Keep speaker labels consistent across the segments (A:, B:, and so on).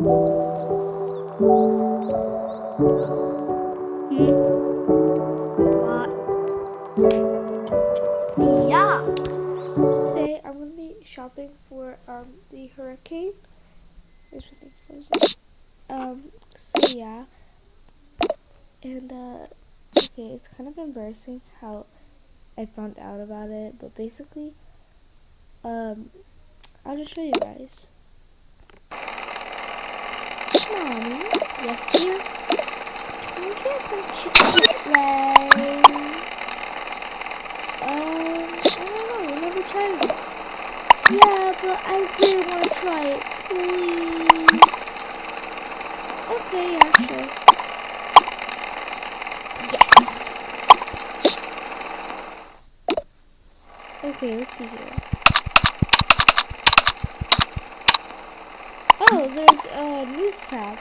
A: What? Yeah. Today I'm gonna be shopping for the hurricane. There's something frozen. So yeah. And okay, it's kind of embarrassing how I found out about it, but basically, I'll just show you guys. Mommy, yes dear. Can we get some Chick-fil-A? I don't know, we never tried it. Yeah, but I really want to try it, please. Okay, yeah, sure. Yes. Okay, let's see here. Oh, there's a news tab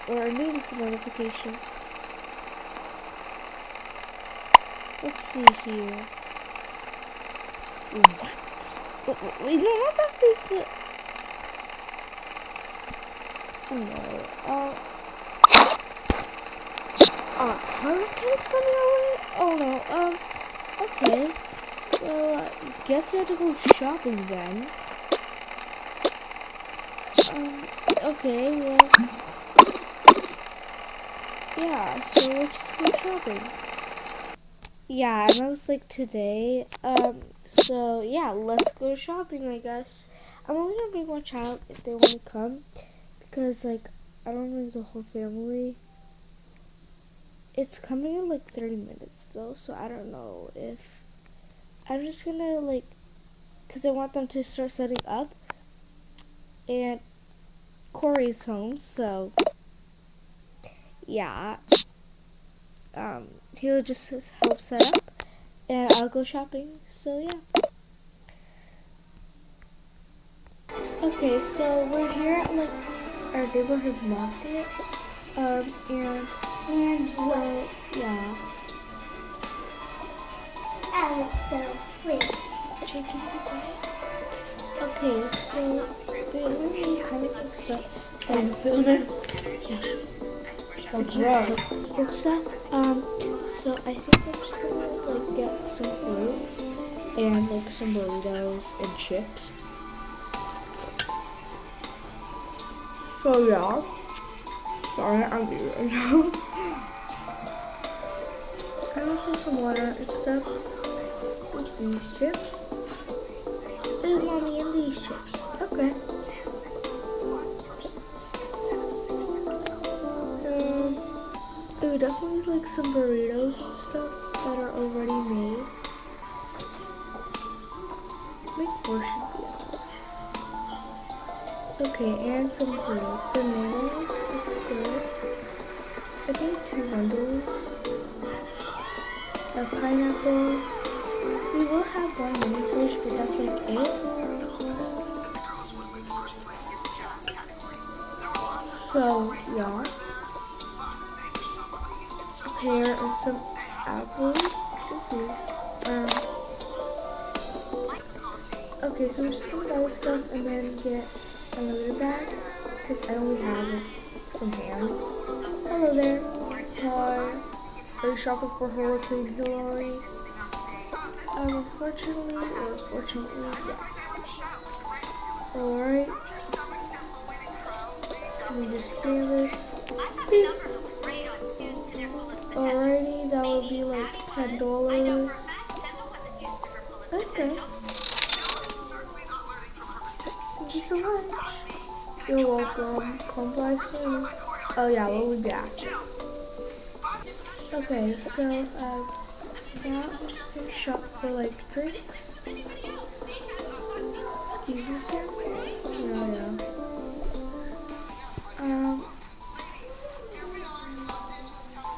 A: or a news notification. Let's see here. What? Wait, no, not that Facebook. Oh no. Hurricane's coming our way? Oh no. Okay. Well, guess you have to go shopping then. Okay, well. Yeah, so let's just go shopping. Yeah, and I was like today. So yeah, let's go shopping, I guess. I'm only gonna bring one child if they want to come. Because, like, I don't bring the whole family. It's coming in like 30 minutes though, so I don't know if I'm just gonna like, because I want them to start setting up, and Corey's home, so yeah, he'll just help set up, and I'll go shopping, so yeah. Okay, so we're here at like our neighborhood market, and so yeah. Alex, so please. Okay, so we only have like stuff that I'm filming. Yeah. What's wrong? Good stuff. So I think I'm just gonna like get some fruits and like some burritos and chips. So yeah. Sorry, I'm eating right now. And also some water except with these chips. There's mommy and these chips. Okay. We definitely like some burritos and stuff that are already made. Big portion be okay, and some fruit. Bananas, that's good. I think 2 bundles. A pineapple. We will have one mini fish, but that's like it. So, yeah. A pear and some apples. Okay, so I'm just gonna buy this stuff and then get another bag because I only have like, some hands. Hello there. Hi. Are you shopping for Hurricane Hillary? Unfortunately or fortunately, yes. Alright. Let me just scan this. Beep. Alrighty, that would be like $10. Okay. Thank you so much. You're welcome. Come by soon. Oh yeah, we'll be back. Okay, so now I'm just gonna shop for like drinks. Excuse me, sir. Yeah.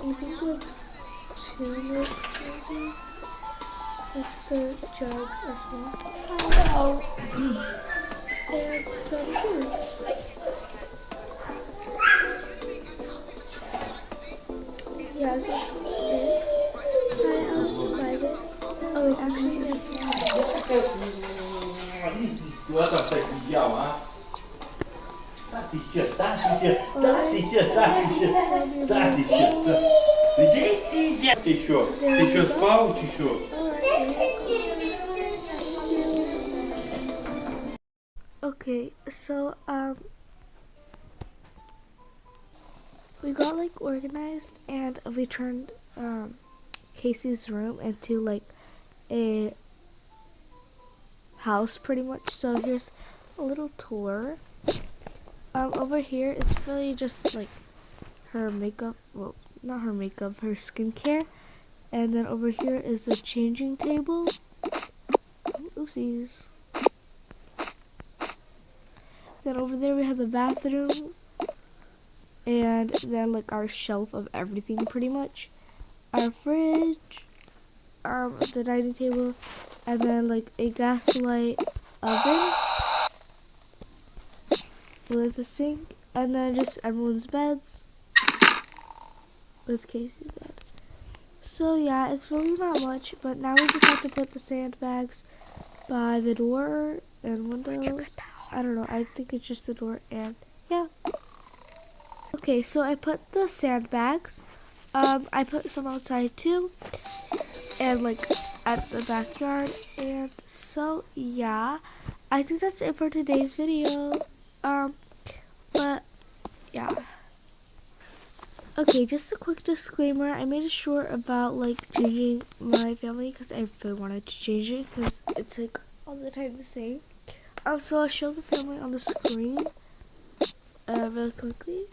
A: I think like 2 mix maybe. If the jugs are small. And some shoes. Yeah, I think this. I also buy this. Oh, wait, actually, that's not.
B: Ти що спав чи що?
A: Okay, so we got like organized and we turned Casey's room into like a house pretty much. So here's a little tour. Over here it's really just like her makeup, well not her makeup, her skincare. And then over here is a changing table. Oopsies. Then over there we have the bathroom. And then like our shelf of everything pretty much. Our fridge, the dining table, and then like a gaslight oven with a sink, and then just everyone's beds with Casey's bed. So yeah, it's really not much, but now we just have to put the sandbags by the door and windows. I don't know, I think it's just the door, and yeah. Okay, so I put the sandbags. I put some outside too, and like at the backyard, and so yeah, I think that's it for today's video. But yeah. Okay, just a quick disclaimer. I made it short about like changing my family because I really wanted to change it because it's like all the time the same. So I'll show the family on the screen really quickly.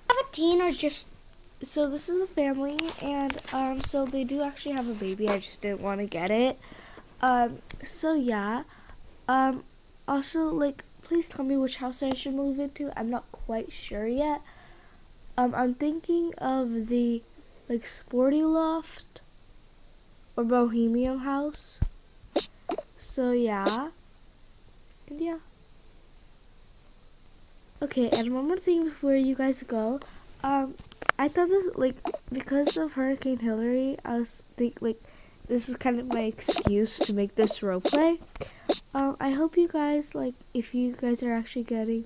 A: 17 or just so this is the family, and so they do actually have a baby. I just didn't want to get it. So yeah. Also like please tell me which house I should move into. I'm not quite sure yet. I'm thinking of the like sporty loft or bohemian house. So yeah. And yeah. Okay, and one more thing before you guys go. I thought this like because of Hurricane Hillary, I was like this is kind of my excuse to make this role play. I hope you guys like if you guys are actually getting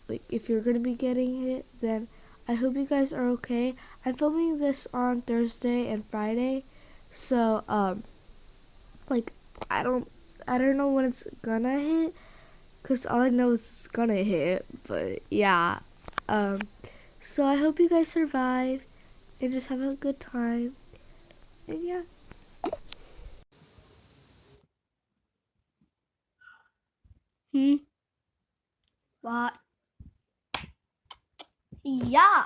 A: like if you're gonna be getting hit, then I hope you guys are okay. I'm filming this on Thursday and Friday, so like I don't know when it's gonna hit, cause all I know is it's gonna hit. But yeah, so I hope you guys survive and just have a good time. And yeah. What? Yeah.